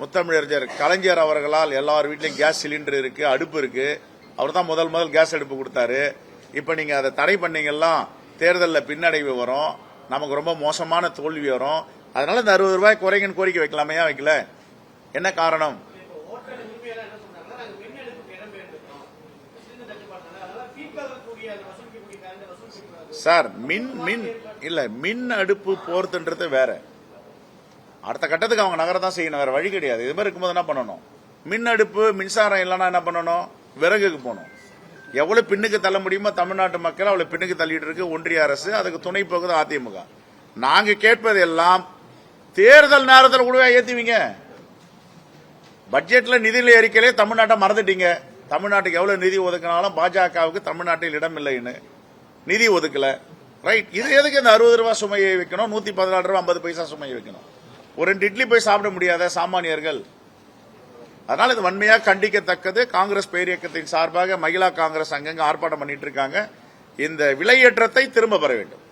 முத்தமிழறிஞர் கலைஞர் அவர்களால் எல்லார் வீட்லயும் கேஸ் சிலிண்டர் இருக்கு, அடுப்பு இருக்கு. அவர் தான் முதல் கேஸ் அடுப்பு கொடுத்தாரு. இப்ப நீங்க அதை தடை பண்ணீங்கன்னா தேர்தலில் பின்னடைவு வரும், நமக்கு ரொம்ப மோசமான தோல்வி வரும். அதனால இந்த 60 ரூபாய் குறைங்கன்னு கோரிக்கை வைக்கலாமையா வைக்கல? என்ன காரணம்? சார் மின் அடுப்பு போறதுன்றது வேற. அடுத்த கட்டத்துக்கு அவங்க நகரத்தான் செய்யணும், வேற வழி கிடையாது. இது மாதிரி இருக்கும்போது என்ன பண்ணணும்? மின் அடுப்பு மின்சாரம் இல்லைன்னா என்ன பண்ணணும்? விறகுக்கு போகணும். எவ்வளவு பின்னுக்கு தள்ள முடியுமோ தமிழ்நாட்டு மக்கள் அவ்வளவு பின்னுக்கு தள்ளிட்டு இருக்கு ஒன்றிய அரசு, அதுக்கு துணை போகுது அதிமுக. நாங்க கேட்பது எல்லாம் தேர்தல் நேரத்தில் கூட ஏத்துவீங்க. பட்ஜெட்ல நிதியில அறிக்கையிலே தமிழ்நாட்டை மறந்துட்டீங்க. தமிழ்நாட்டுக்கு எவ்வளவு நிதி ஒதுக்கினாலும் பாஜகவுக்கு தமிழ்நாட்டில் இடம் இல்லைன்னு நிதி ஒதுக்கல. ரைட், இது எதுக்கு இந்த 60 ரூபாய் சுமையை வைக்கணும், 114 ரூபாய் 50 பைசா சுமையை வைக்கணும்? ஒரு 2 இட்லி போய் சாப்பிட முடியாத சாமானியர்கள். அதனால இது வன்மையாக கண்டிக்கத்தக்கது. காங்கிரஸ் பேரியக்கத்தின் சார்பாக மகிழா காங்கிரஸ் அங்கங்க ஆர்ப்பாட்டம் பண்ணிட்டு இருக்காங்க. இந்த விலையேற்றத்தை திரும்ப பெற வேண்டும்.